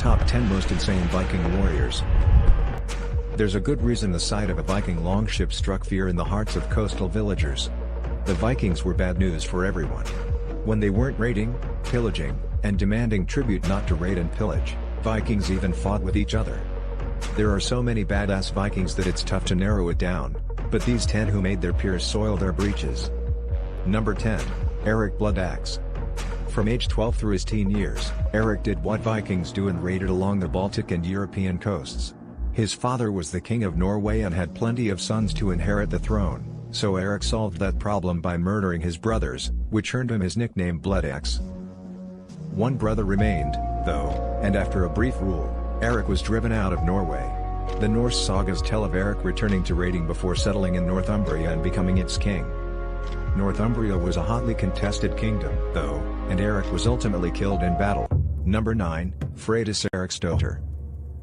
Top 10 Most Insane Viking Warriors. There's a good reason the sight of a Viking longship struck fear in the hearts of coastal villagers. The Vikings were bad news for everyone. When they weren't raiding, pillaging, and demanding tribute not to raid and pillage, Vikings even fought with each other. There are so many badass Vikings that it's tough to narrow it down, but these 10 who made their peers soil their breeches. Number 10. Eric Bloodaxe. From age 12 through his teen years, Eric did what Vikings do and raided along the Baltic and European coasts. His father was the king of Norway and had plenty of sons to inherit the throne, so Eric solved that problem by murdering his brothers, which earned him his nickname Bloodaxe. One brother remained, though, and after a brief rule, Eric was driven out of Norway. The Norse sagas tell of Eric returning to raiding before settling in Northumbria and becoming its king. Northumbria was a hotly contested kingdom, though, and Eric was ultimately killed in battle. Number 9. Freydis Eriksdotter.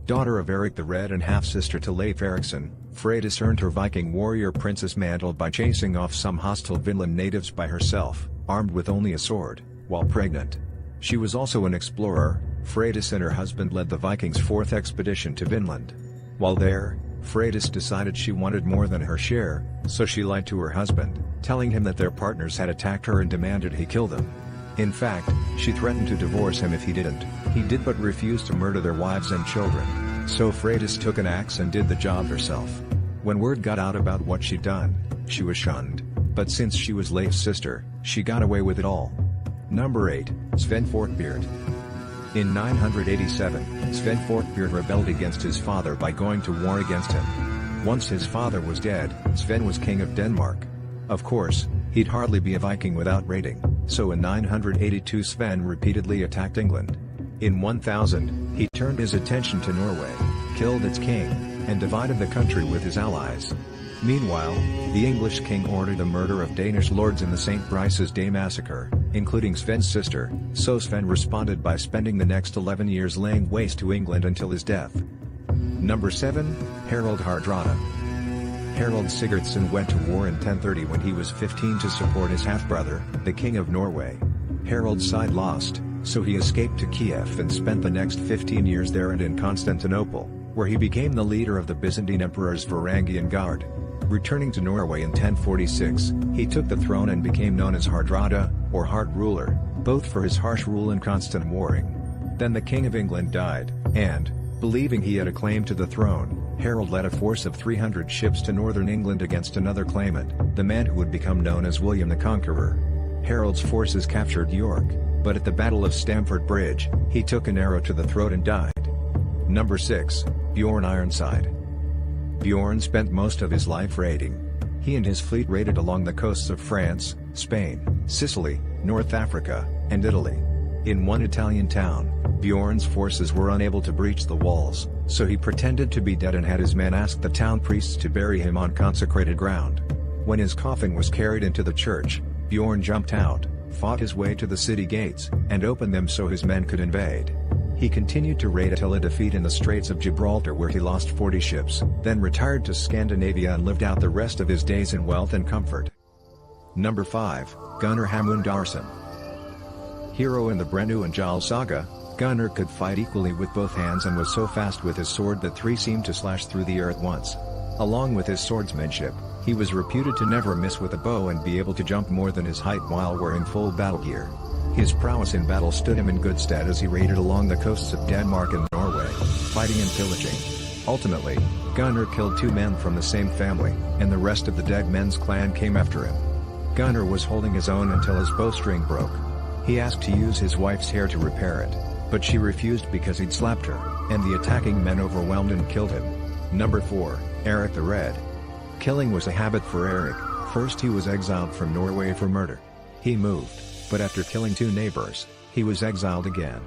Daughter of Eric the Red and half-sister to Leif Erikson, Freydis earned her Viking warrior princess mantle by chasing off some hostile Vinland natives by herself, armed with only a sword, while pregnant. She was also an explorer. Freydis and her husband led the Vikings' fourth expedition to Vinland. While there, Freydis decided she wanted more than her share, so she lied to her husband, telling him that their partners had attacked her and demanded he kill them. In fact, she threatened to divorce him if he didn't. He did but refused to murder their wives and children, so Freydis took an axe and did the job herself. When word got out about what she'd done, she was shunned, but since she was Leif's sister, she got away with it all. Number 8. Sven Forkbeard. In 987, Sven Forkbeard rebelled against his father by going to war against him. Once his father was dead, Sven was king of Denmark. Of course, he'd hardly be a Viking without raiding, so in 982 Sven repeatedly attacked England. In 1000, he turned his attention to Norway, killed its king, and divided the country with his allies. Meanwhile, the English king ordered the murder of Danish lords in the St. Brice's Day massacre, including Sven's sister, so Sven responded by spending the next 11 years laying waste to England until his death. Number 7. Harald Hardrada. Harald Sigurdsson went to war in 1030 when he was 15 to support his half-brother, the king of Norway. Harald's side lost, so he escaped to Kiev and spent the next 15 years there and in Constantinople, where he became the leader of the Byzantine emperor's Varangian Guard. Returning to Norway in 1046, he took the throne and became known as Hardrada, or Heart Ruler, both for his harsh rule and constant warring. Then the King of England died, and, believing he had a claim to the throne, Harold led a force of 300 ships to northern England against another claimant, the man who would become known as William the Conqueror. Harold's forces captured York, but at the Battle of Stamford Bridge, he took an arrow to the throat and died. Number 6. Bjorn Ironside. Bjorn spent most of his life raiding. He and his fleet raided along the coasts of France, Spain, Sicily, North Africa, and Italy. In one Italian town, Bjorn's forces were unable to breach the walls, so he pretended to be dead and had his men ask the town priests to bury him on consecrated ground. When his coffin was carried into the church, Bjorn jumped out, fought his way to the city gates, and opened them so his men could invade. He continued to raid until a defeat in the Straits of Gibraltar where he lost 40 ships, then retired to Scandinavia and lived out the rest of his days in wealth and comfort. Number 5. Gunnar Hamundarsson. Hero in the Brennu and Jarl saga, Gunnar could fight equally with both hands and was so fast with his sword that three seemed to slash through the air at once. Along with his swordsmanship, he was reputed to never miss with a bow and be able to jump more than his height while wearing full battle gear. His prowess in battle stood him in good stead as he raided along the coasts of Denmark and Norway, fighting and pillaging. Ultimately, Gunnar killed 2 men from the same family, and the rest of the dead men's clan came after him. Gunnar was holding his own until his bowstring broke. He asked to use his wife's hair to repair it, but she refused because he'd slapped her, and the attacking men overwhelmed and killed him. Number 4. Eric the Red. Killing was a habit for Eric. First he was exiled from Norway for murder. He moved, but after killing 2 neighbors, he was exiled again.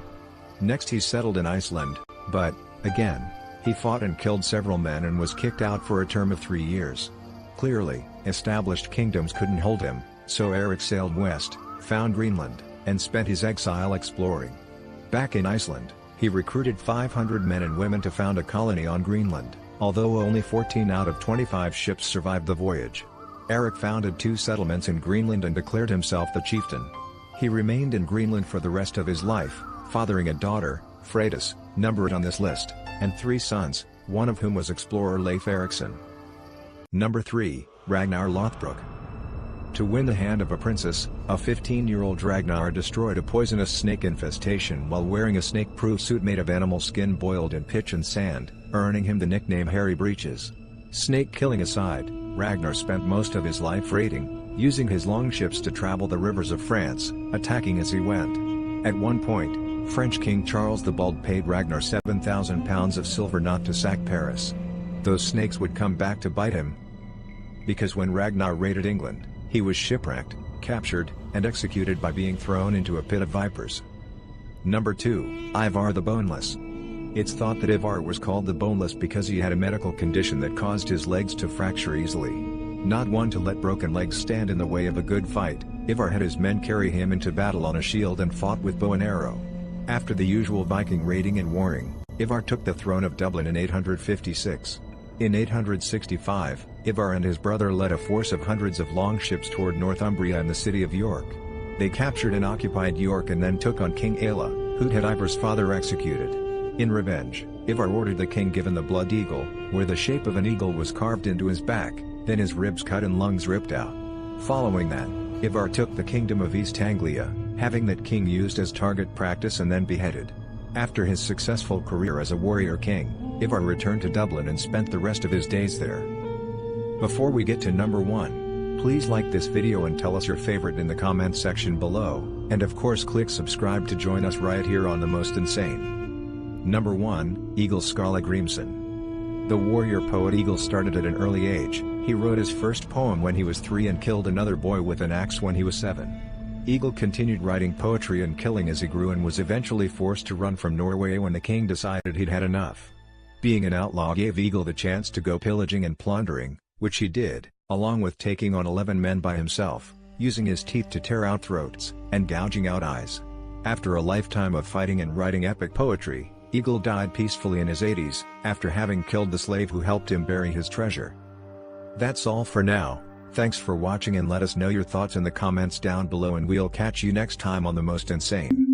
Next he settled in Iceland, but, again, he fought and killed several men and was kicked out for a term of 3 years. Clearly, established kingdoms couldn't hold him, so Eric sailed west, found Greenland, and spent his exile exploring. Back in Iceland, he recruited 500 men and women to found a colony on Greenland, although only 14 out of 25 ships survived the voyage. Eric founded 2 settlements in Greenland and declared himself the chieftain. He remained in Greenland for the rest of his life, fathering a daughter, Freydis, numbered on this list, and 3 sons, one of whom was explorer Leif Erikson. Number 3, Ragnar Lothbrok. To win the hand of a princess, a 15-year-old Ragnar destroyed a poisonous snake infestation while wearing a snake-proof suit made of animal skin boiled in pitch and sand, earning him the nickname Hairy Breeches. Snake killing aside, Ragnar spent most of his life raiding, using his longships to travel the rivers of France, attacking as he went. At one point, French King Charles the Bald paid Ragnar 7,000 pounds of silver not to sack Paris. Those snakes would come back to bite him, because when Ragnar raided England, he was shipwrecked, captured, and executed by being thrown into a pit of vipers. Number 2, Ivar the Boneless. It's thought that Ivar was called the Boneless because he had a medical condition that caused his legs to fracture easily. Not one to let broken legs stand in the way of a good fight, Ivar had his men carry him into battle on a shield and fought with bow and arrow. After the usual Viking raiding and warring, Ivar took the throne of Dublin in 856. In 865, Ivar and his brother led a force of hundreds of longships toward Northumbria and the city of York. They captured and occupied York and then took on King Aella, who'd had Ivar's father executed. In revenge, Ivar ordered the king given the blood eagle, where the shape of an eagle was carved into his back, then his ribs cut and lungs ripped out. Following that, Ivar took the kingdom of East Anglia, having that king used as target practice and then beheaded. After his successful career as a warrior king, Ivar returned to Dublin and spent the rest of his days there. Before we get to number 1, please like this video and tell us your favorite in the comment section below, and of course click subscribe to join us right here on The Most Insane. Number 1, Egil Skallagrimson. The warrior poet Egil started at an early age. He wrote his first poem when he was 3 and killed another boy with an axe when he was 7. Egil continued writing poetry and killing as he grew and was eventually forced to run from Norway when the king decided he'd had enough. Being an outlaw gave Egil the chance to go pillaging and plundering, which he did, along with taking on 11 men by himself, using his teeth to tear out throats, and gouging out eyes. After a lifetime of fighting and writing epic poetry, Egil died peacefully in his 80s, after having killed the slave who helped him bury his treasure. That's all for now. Thanks for watching and let us know your thoughts in the comments down below and we'll catch you next time on The Most Insane.